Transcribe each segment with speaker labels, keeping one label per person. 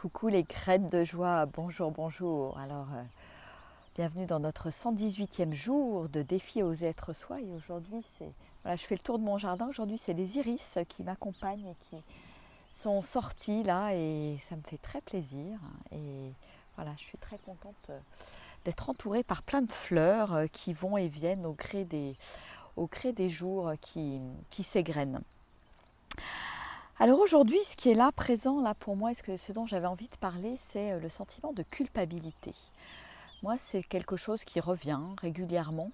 Speaker 1: Coucou les graines de joie, bonjour, bonjour. Alors, bienvenue dans notre 118e jour de défi Oser être soi. Et aujourd'hui, voilà, je fais le tour de mon jardin. Aujourd'hui, c'est les iris qui m'accompagnent et qui sont sortis là et ça me fait très plaisir. Et voilà, je suis très contente d'être entourée par plein de fleurs qui vont et viennent au gré des jours qui s'égrènent. Alors aujourd'hui, ce qui est là, présent là pour moi, ce dont j'avais envie de parler, c'est le sentiment de culpabilité. Moi, c'est quelque chose qui revient régulièrement.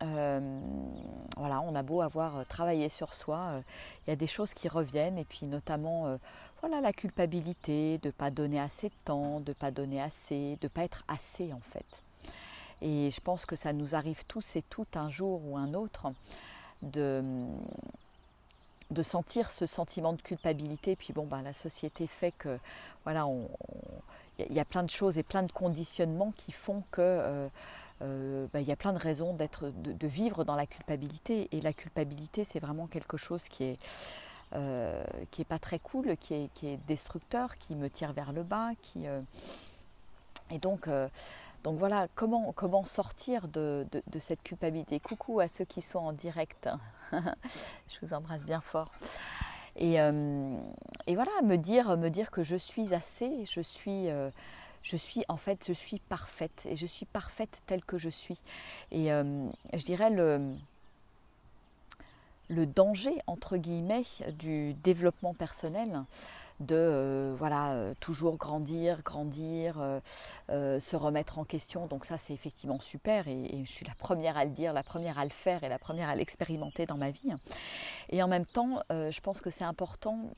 Speaker 1: Voilà, on a beau avoir travaillé sur soi, il y a des choses qui reviennent et puis notamment voilà, la culpabilité de ne pas donner assez de temps, de ne pas donner assez, de ne pas être assez en fait. Et je pense que ça nous arrive tous et toutes un jour ou un autre de sentir ce sentiment de culpabilité. Puis bon, la société fait que voilà, il y a plein de choses et plein de conditionnements qui font que il y a plein de raisons de vivre dans la culpabilité. Et la culpabilité, c'est vraiment quelque chose qui est pas très cool, qui est destructeur, qui me tire vers le bas, et donc voilà, comment sortir de cette culpabilité. Coucou à ceux qui sont en direct. Je vous embrasse bien fort. Et voilà, me dire que je suis assez, je suis parfaite et je suis parfaite telle que je suis. Et je dirais le danger, entre guillemets, du développement personnel, de toujours grandir, se remettre en question. Donc ça, c'est effectivement super et je suis la première à le dire, la première à le faire et la première à l'expérimenter dans ma vie. Et en même temps, je pense que c'est important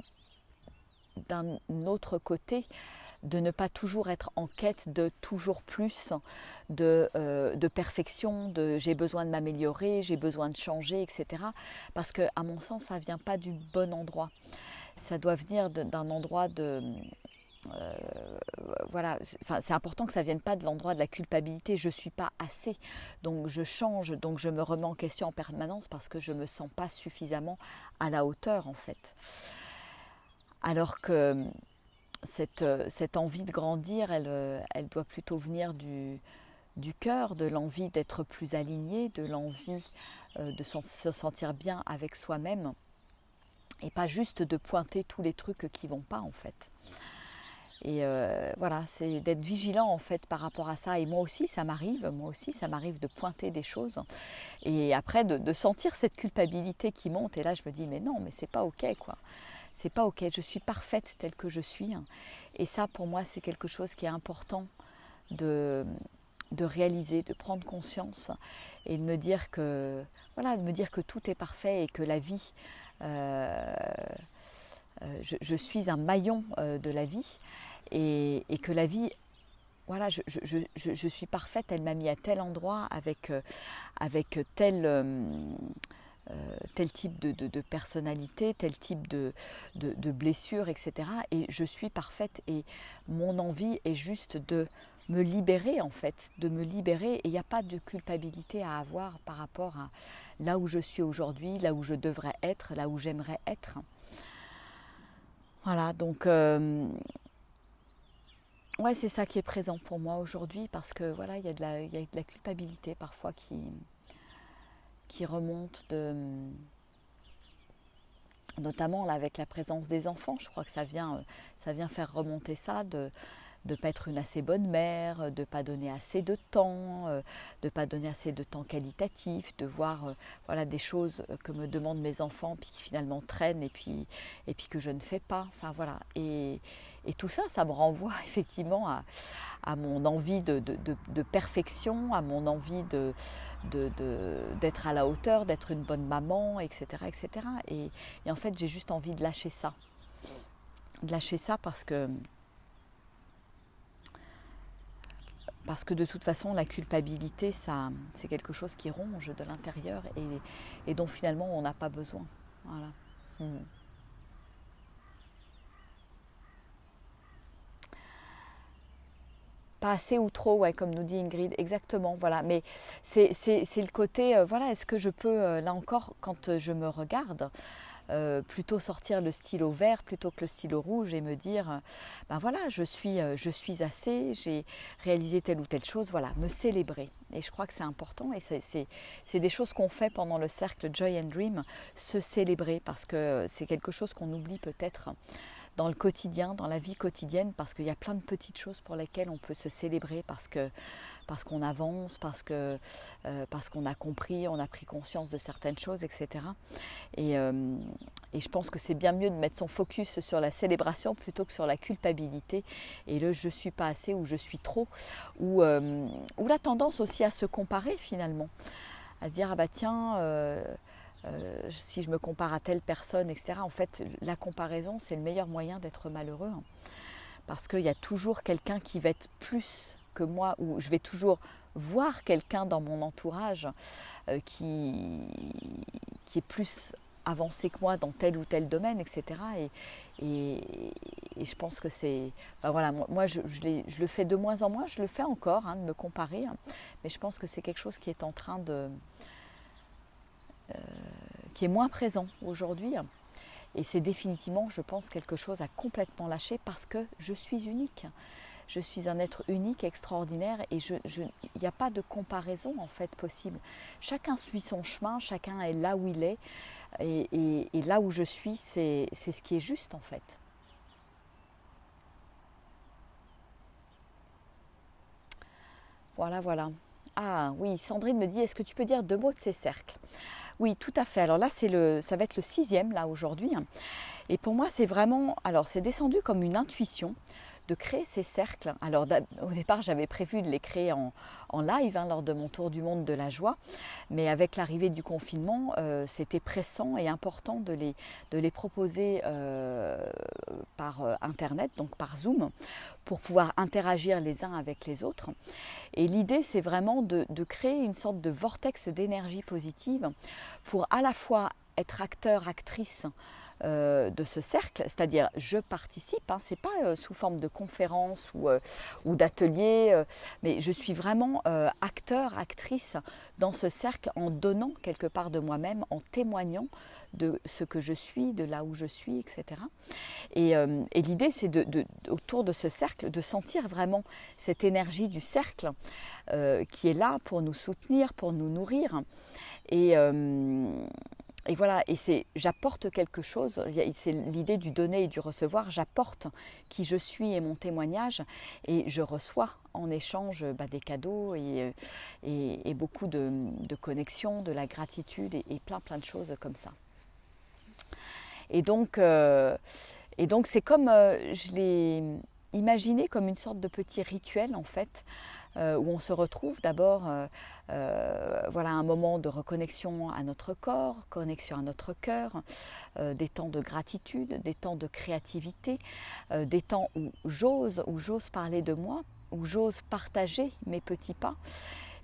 Speaker 1: d'un autre côté de ne pas toujours être en quête de toujours plus, de perfection, de j'ai besoin de m'améliorer, j'ai besoin de changer, etc. Parce qu'à mon sens, ça ne vient pas du bon endroit. Ça doit venir d'un endroit de... voilà, enfin, c'est important que ça ne vienne pas de l'endroit de la culpabilité. Je ne suis pas assez, donc je change, donc je me remets en question en permanence parce que je ne me sens pas suffisamment à la hauteur en fait. Alors que cette envie de grandir, elle doit plutôt venir du cœur, de l'envie d'être plus aligné, de l'envie de se sentir bien avec soi-même et pas juste de pointer tous les trucs qui vont pas en fait. Et voilà, c'est d'être vigilant en fait par rapport à ça. Et moi aussi, ça m'arrive de pointer des choses. Et après, de sentir cette culpabilité qui monte. Et là, je me dis, mais non, mais c'est pas ok quoi. C'est pas ok, je suis parfaite telle que je suis. Et ça, pour moi, c'est quelque chose qui est important de réaliser, de prendre conscience et de me dire que, voilà, de me dire que tout est parfait et que la vie, je suis un maillon de la vie et que la vie, voilà, je suis parfaite, elle m'a mis à tel endroit avec tel type de personnalité, tel type de blessure, etc. Et je suis parfaite et mon envie est juste de me libérer en fait, de me libérer et il n'y a pas de culpabilité à avoir par rapport à là où je suis aujourd'hui, là où je devrais être, là où j'aimerais être. Voilà, donc ouais, c'est ça qui est présent pour moi aujourd'hui parce que voilà, il y a de la culpabilité parfois qui remonte notamment là, avec la présence des enfants. Je crois que ça vient faire remonter ça de ne pas être une assez bonne mère, de ne pas donner assez de temps, de ne pas donner assez de temps qualitatif, de voir voilà, des choses que me demandent mes enfants, puis qui finalement traînent et puis que je ne fais pas. Enfin voilà. Et tout ça, ça me renvoie effectivement à mon envie de perfection, à mon envie d'être à la hauteur, d'être une bonne maman, etc. etc. Et en fait, j'ai juste envie de lâcher ça. De lâcher ça parce que de toute façon, la culpabilité, ça, c'est quelque chose qui ronge de l'intérieur et dont finalement on n'a pas besoin. Voilà. Pas assez ou trop, ouais, comme nous dit Ingrid, exactement, voilà. Mais c'est le côté, voilà, est-ce que je peux, là encore, quand je me regarde, plutôt sortir le stylo vert plutôt que le stylo rouge et me dire, ben voilà, je suis assez, j'ai réalisé telle ou telle chose, voilà, me célébrer. Et je crois que c'est important et c'est des choses qu'on fait pendant le cercle Joy and Dream, se célébrer, parce que c'est quelque chose qu'on oublie peut-être dans le quotidien, dans la vie quotidienne, parce qu'il y a plein de petites choses pour lesquelles on peut se célébrer, parce qu'on avance, parce qu'on a compris, on a pris conscience de certaines choses, etc. Et je pense que c'est bien mieux de mettre son focus sur la célébration plutôt que sur la culpabilité et le je suis pas assez ou je suis trop, ou la tendance aussi à se comparer finalement, à se dire ah bah tiens, si je me compare à telle personne, etc. En fait, la comparaison, c'est le meilleur moyen d'être malheureux, hein, parce qu'il y a toujours quelqu'un qui va être plus que moi, ou je vais toujours voir quelqu'un dans mon entourage qui est plus avancé que moi dans tel ou tel domaine, etc. Et je pense que c'est... Ben voilà, moi je le fais de moins en moins, je le fais encore, hein, de me comparer, hein, mais je pense que c'est quelque chose qui est en train de... qui est moins présent aujourd'hui. Et c'est définitivement, je pense, quelque chose à complètement lâcher parce que je suis unique. Je suis un être unique, extraordinaire et il n'y a pas de comparaison en fait possible. Chacun suit son chemin, chacun est là où il est et là où je suis, c'est ce qui est juste en fait. Voilà, voilà. Ah oui, Sandrine me dit, est-ce que tu peux dire 2 mots de ces cercles? Oui, tout à fait. Alors là, ça va être le 6e là aujourd'hui. Et pour moi, c'est vraiment, alors c'est descendu comme une intuition de créer ces cercles. Alors au départ, j'avais prévu de les créer en live, hein, lors de mon tour du monde de la joie, mais avec l'arrivée du confinement, c'était pressant et important de les proposer par Internet, donc par Zoom, pour pouvoir interagir les uns avec les autres. Et l'idée, c'est vraiment de créer une sorte de vortex d'énergie positive pour à la fois être acteur, actrice de ce cercle, c'est-à-dire je participe, hein, c'est pas sous forme de conférence ou d'atelier, mais je suis vraiment acteur, actrice dans ce cercle en donnant quelque part de moi-même, en témoignant de ce que je suis, de là où je suis, etc. Et l'idée, c'est autour de ce cercle, de sentir vraiment cette énergie du cercle qui est là pour nous soutenir, pour nous nourrir. Et voilà, et j'apporte quelque chose, c'est l'idée du donner et du recevoir, j'apporte qui je suis et mon témoignage, et je reçois en échange des cadeaux et beaucoup de connexions, de la gratitude et plein de choses comme ça. Et donc c'est comme, je l'ai imaginé comme une sorte de petit rituel en fait, où on se retrouve d'abord, voilà, un moment de reconnexion à notre corps, connexion à notre cœur, des temps de gratitude, des temps de créativité, des temps où j'ose parler de moi, où j'ose partager mes petits pas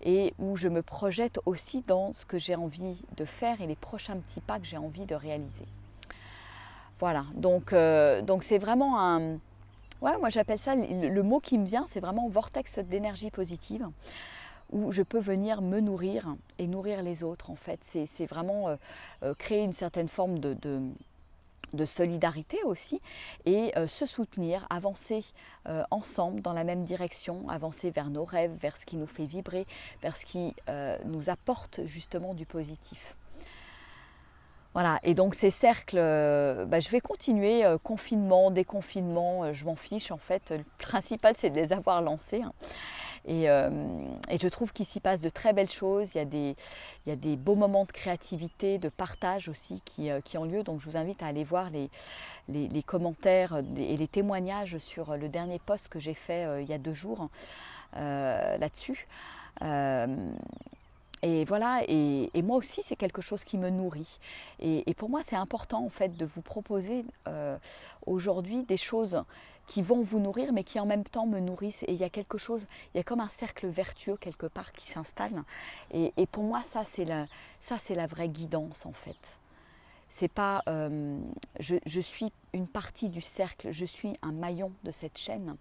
Speaker 1: et où je me projette aussi dans ce que j'ai envie de faire et les prochains petits pas que j'ai envie de réaliser. Voilà, donc c'est vraiment un... Ouais, moi j'appelle ça, le mot qui me vient, c'est vraiment vortex d'énergie positive, où je peux venir me nourrir et nourrir les autres en fait. C'est vraiment créer une certaine forme de solidarité aussi et se soutenir, avancer ensemble dans la même direction, avancer vers nos rêves, vers ce qui nous fait vibrer, vers ce qui nous apporte justement du positif. Voilà, et donc ces cercles, je vais continuer, confinement, déconfinement, je m'en fiche en fait. Le principal, c'est de les avoir lancés, hein. Et je trouve qu'il s'y passe de très belles choses. Il y a des beaux moments de créativité, de partage aussi qui ont lieu. Donc je vous invite à aller voir les commentaires et les témoignages sur le dernier post que j'ai fait il y a 2 jours là-dessus. Et voilà, et moi aussi, c'est quelque chose qui me nourrit. Et pour moi, c'est important en fait de vous proposer aujourd'hui des choses qui vont vous nourrir, mais qui en même temps me nourrissent. Et il y a quelque chose, il y a comme un cercle vertueux quelque part qui s'installe. Et pour moi, ça c'est la vraie guidance en fait. C'est pas, je suis une partie du cercle, je suis un maillon de cette chaîne.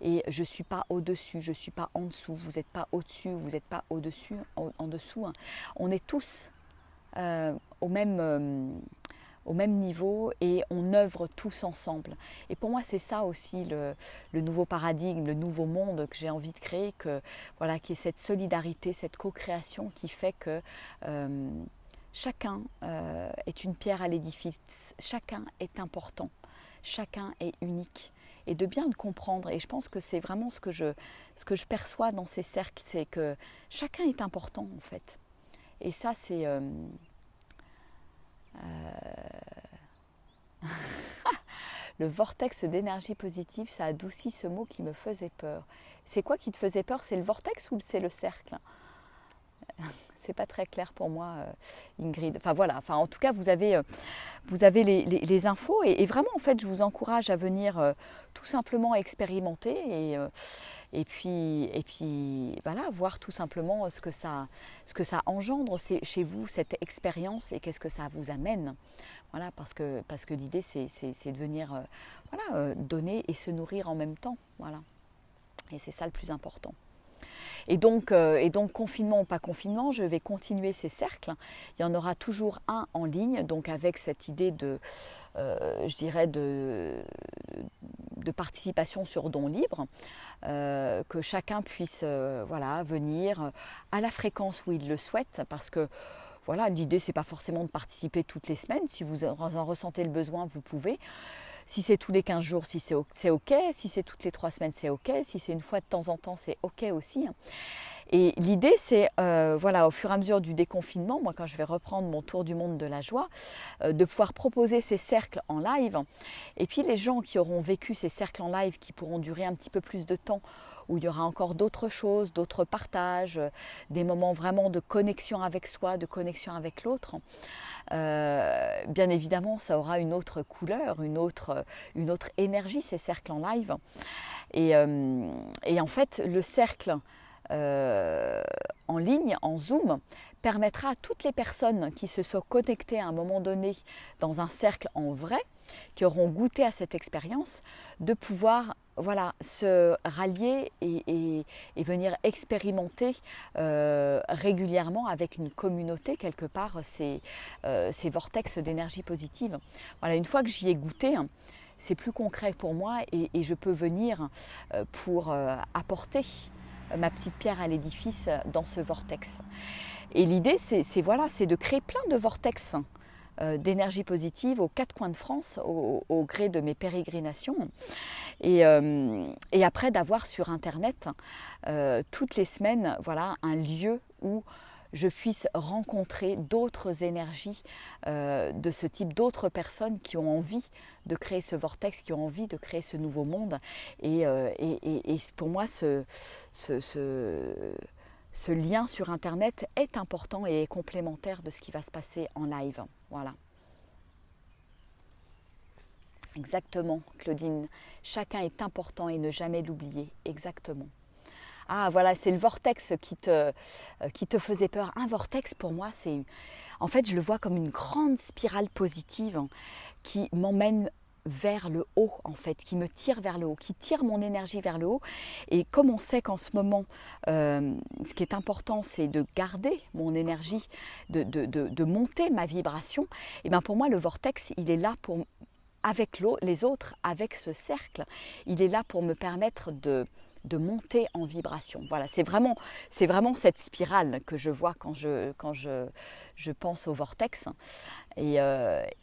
Speaker 1: Et je ne suis pas au-dessus, je ne suis pas en dessous, vous n'êtes pas au-dessus, vous n'êtes pas au-dessus, en dessous. On est tous au même, au même niveau et on œuvre tous ensemble. Et pour moi, c'est ça aussi le nouveau paradigme, le nouveau monde que j'ai envie de créer, voilà, qui est cette solidarité, cette co-création qui fait que chacun est une pierre à l'édifice, chacun est important, chacun est unique. Et de bien le comprendre, et je pense que c'est vraiment ce que je perçois dans ces cercles, c'est que chacun est important en fait. Et ça c'est... le vortex d'énergie positive, ça adoucit ce mot qui me faisait peur. C'est quoi qui te faisait peur? C'est le vortex ou c'est le cercle? C'est pas très clair pour moi, Ingrid. Enfin voilà, enfin, en tout cas, vous avez les infos et vraiment, en fait, je vous encourage à venir tout simplement expérimenter et puis voilà, voir tout simplement ce que ça engendre chez vous, cette expérience, et qu'est-ce que ça vous amène. Voilà, parce que l'idée, c'est de venir donner et se nourrir en même temps. Voilà. Et c'est ça le plus important. Et donc, confinement ou pas confinement, je vais continuer ces cercles. Il y en aura toujours un en ligne, donc avec cette idée je dirais, de participation sur don libre, que chacun puisse venir à la fréquence où il le souhaite, parce que voilà, l'idée, c'est pas forcément de participer toutes les semaines. Si vous en ressentez le besoin, vous pouvez. Si c'est tous les 15 jours, si c'est OK. Si c'est toutes les 3 semaines, c'est OK. Si c'est une fois de temps en temps, c'est OK aussi. Et l'idée, c'est, au fur et à mesure du déconfinement, moi, quand je vais reprendre mon tour du monde de la joie, de pouvoir proposer ces cercles en live. Et puis, les gens qui auront vécu ces cercles en live, qui pourront durer un petit peu plus de temps, où il y aura encore d'autres choses, d'autres partages, des moments vraiment de connexion avec soi, de connexion avec l'autre. Bien évidemment, ça aura une autre couleur, une autre énergie, ces cercles en live. Et en fait, le cercle en ligne, en Zoom, permettra à toutes les personnes qui se sont connectées à un moment donné dans un cercle en vrai, qui auront goûté à cette expérience, de pouvoir se rallier et venir expérimenter régulièrement avec une communauté quelque part ces vortex d'énergie positive. Voilà, une fois que j'y ai goûté, c'est plus concret pour moi et je peux venir pour apporter ma petite pierre à l'édifice dans ce vortex. Et l'idée, c'est de créer plein de vortex d'énergie positive aux 4 coins de France au gré de mes pérégrinations et après d'avoir sur internet toutes les semaines un lieu où je puisse rencontrer d'autres énergies de ce type, d'autres personnes qui ont envie de créer ce vortex, qui ont envie de créer ce nouveau monde. Et pour moi, ce lien sur Internet est important et est complémentaire de ce qui va se passer en live. Voilà. Exactement, Claudine. Chacun est important et ne jamais l'oublier. Exactement. Ah voilà, c'est le vortex qui te faisait peur. Un vortex, pour moi, en fait, je le vois comme une grande spirale positive qui m'emmène vers le haut, en fait, qui me tire vers le haut, qui tire mon énergie vers le haut. Et comme on sait qu'en ce moment, ce qui est important, c'est de garder mon énergie, de monter ma vibration, et bien pour moi, le vortex, il est là pour, avec les autres, avec ce cercle, il est là pour me permettre de monter en vibration. Voilà, c'est vraiment cette spirale que je vois quand je pense au vortex. Et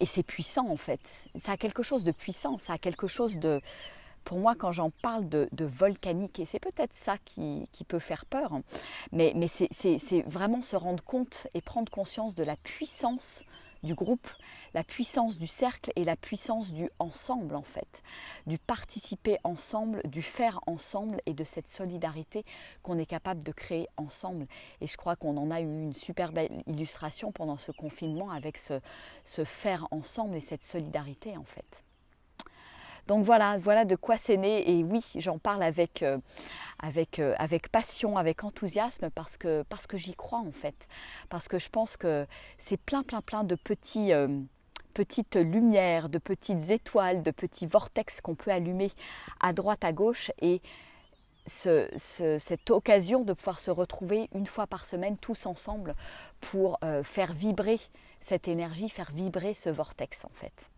Speaker 1: c'est puissant en fait. Ça a quelque chose de puissant, ça a quelque chose de... Pour moi, quand j'en parle de volcanique, et c'est peut-être ça qui peut faire peur, mais c'est vraiment se rendre compte et prendre conscience de la puissance du groupe, la puissance du cercle et la puissance du ensemble en fait, du participer ensemble, du faire ensemble et de cette solidarité qu'on est capable de créer ensemble. Et je crois qu'on en a eu une super belle illustration pendant ce confinement avec ce faire ensemble et cette solidarité en fait. Donc voilà de quoi c'est né, et oui, j'en parle avec passion, avec enthousiasme, parce que j'y crois en fait, parce que je pense que c'est plein de petites lumières, de petites étoiles, de petits vortex qu'on peut allumer à droite, à gauche, et cette occasion de pouvoir se retrouver une fois par semaine tous ensemble pour faire vibrer cette énergie, faire vibrer ce vortex en fait.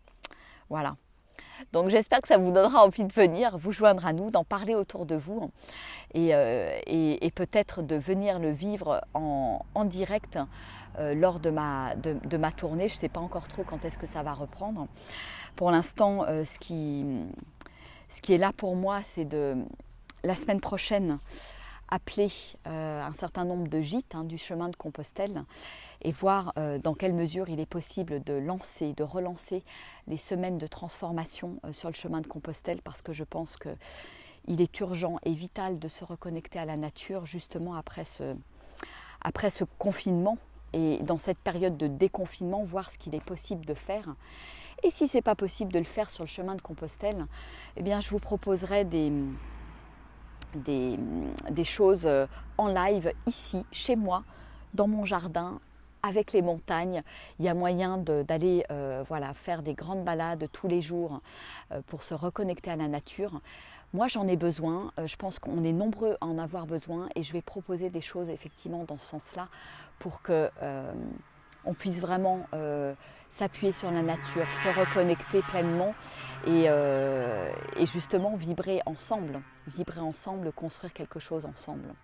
Speaker 1: Voilà. Donc j'espère que ça vous donnera envie de venir, vous joindre à nous, d'en parler autour de vous et peut-être de venir le vivre en direct lors de ma tournée. Je ne sais pas encore trop quand est-ce que ça va reprendre. Pour l'instant, ce qui est là pour moi, c'est de la semaine prochaine appeler un certain nombre de gîtes du chemin de Compostelle et voir dans quelle mesure il est possible de relancer les semaines de transformation sur le chemin de Compostelle, parce que je pense qu'il est urgent et vital de se reconnecter à la nature justement après ce confinement, et dans cette période de déconfinement, voir ce qu'il est possible de faire. Et si ce n'est pas possible de le faire sur le chemin de Compostelle, eh bien je vous proposerai des choses en live ici, chez moi, dans mon jardin, avec les montagnes. Il y a moyen d'aller faire des grandes balades tous les jours pour se reconnecter à la nature. Moi, j'en ai besoin. Je pense qu'on est nombreux à en avoir besoin et je vais proposer des choses effectivement dans ce sens-là pour que on puisse vraiment s'appuyer sur la nature, se reconnecter pleinement et justement vibrer ensemble, construire quelque chose ensemble.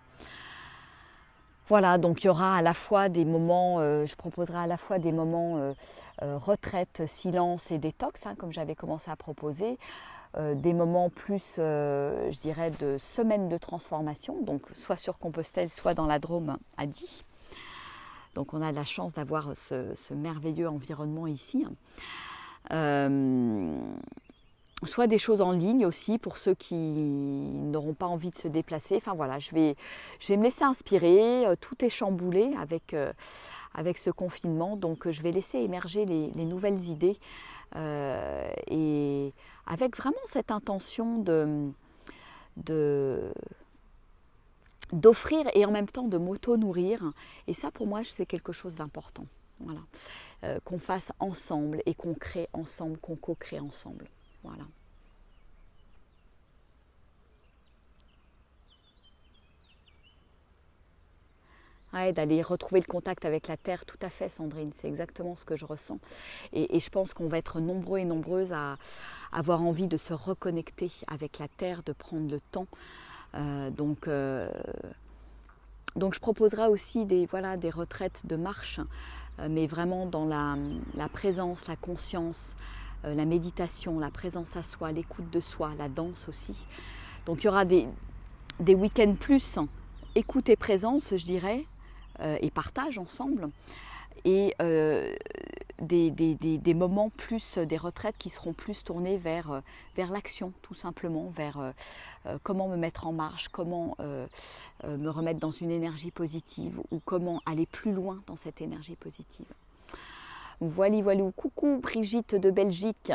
Speaker 1: Voilà, donc il y aura à la fois des moments, je proposerai à la fois des moments retraite, silence et détox, comme j'avais commencé à proposer, des moments plus, je dirais, de semaine de transformation, donc soit sur Compostelle, soit dans la Drôme à Die. Donc on a la chance d'avoir ce merveilleux environnement ici. Soit des choses en ligne aussi pour ceux qui n'auront pas envie de se déplacer. Enfin voilà, je vais me laisser inspirer. Tout est chamboulé avec ce confinement, donc je vais laisser émerger les nouvelles idées et avec vraiment cette intention d'offrir et en même temps de m'auto-nourrir. Et ça, pour moi, c'est quelque chose d'important. Voilà. Qu'on fasse ensemble et qu'on crée ensemble, qu'on co-crée ensemble. Voilà. Ouais, d'aller retrouver le contact avec la terre, tout à fait, Sandrine, c'est exactement ce que je ressens. Et je pense qu'on va être nombreux et nombreuses à avoir envie de se reconnecter avec la terre, de prendre le temps. Donc je proposerai aussi des retraites de marche, mais vraiment dans la présence, la conscience, la méditation, la présence à soi, l'écoute de soi, la danse aussi. Donc il y aura des week-ends plus écoute et présence, je dirais, et partage ensemble, et des moments plus, des retraites qui seront plus tournées vers l'action, tout simplement, vers comment me mettre en marche, comment me remettre dans une énergie positive, ou comment aller plus loin dans cette énergie positive. Voilà, coucou Brigitte de Belgique.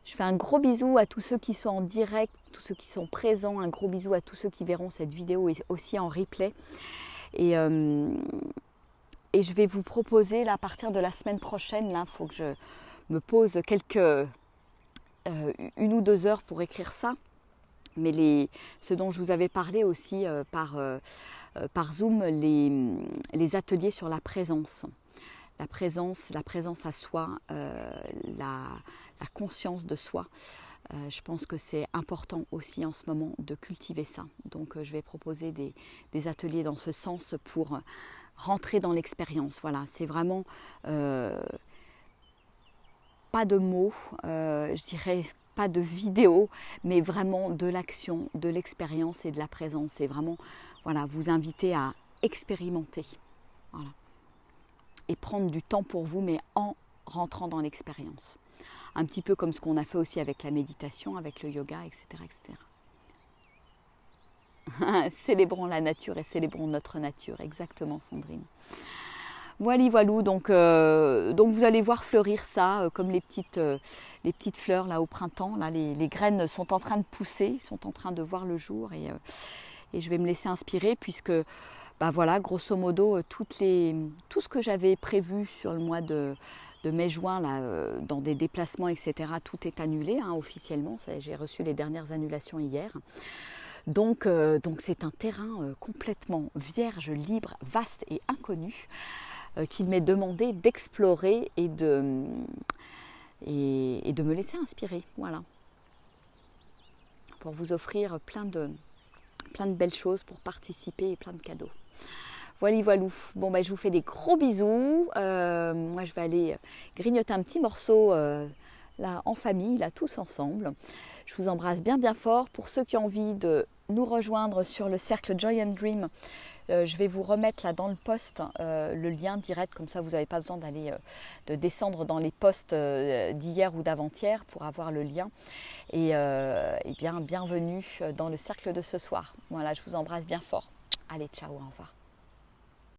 Speaker 1: Je fais un gros bisou à tous ceux qui sont en direct, tous ceux qui sont présents, un gros bisou à tous ceux qui verront cette vidéo aussi en replay. Et je vais vous proposer, là, à partir de la semaine prochaine, il faut que je me pose une ou 2 heures pour écrire ça. Mais ce dont je vous avais parlé aussi par Zoom, les ateliers sur la présence. La présence à soi, la conscience de soi. Je pense que c'est important aussi en ce moment de cultiver ça. Donc je vais proposer des ateliers dans ce sens pour rentrer dans l'expérience. Voilà, c'est vraiment pas de mots, je dirais pas de vidéo, mais vraiment de l'action, de l'expérience et de la présence. C'est vraiment vous inviter à expérimenter. Voilà. Et prendre du temps pour vous, mais en rentrant dans l'expérience. Un petit peu comme ce qu'on a fait aussi avec la méditation, avec le yoga, etc. Célébrons la nature et célébrons notre nature, exactement, Sandrine. Voilà, donc vous allez voir fleurir ça, comme les petites fleurs là au printemps. Là, les graines sont en train de pousser, sont en train de voir le jour, et je vais me laisser inspirer, puisque grosso modo, tout ce que j'avais prévu sur le mois de mai-juin, dans des déplacements, etc., tout est annulé officiellement. J'ai reçu les dernières annulations hier. Donc c'est un terrain complètement vierge, libre, vaste et inconnu. qu'il m'est demandé d'explorer et de me laisser inspirer. Voilà. Pour vous offrir plein de belles choses pour participer et plein de cadeaux. Voilou. Bon, je vous fais des gros bisous. Moi, je vais aller grignoter un petit morceau là en famille, là tous ensemble. Je vous embrasse bien bien fort. Pour ceux qui ont envie de nous rejoindre sur le cercle Joy and Dream, je vais vous remettre là dans le post le lien direct, comme ça vous n'avez pas besoin d'aller de descendre dans les posts d'hier ou d'avant-hier pour avoir le lien. Et bien, bienvenue dans le cercle de ce soir. Voilà, je vous embrasse bien fort. Allez, ciao, au revoir.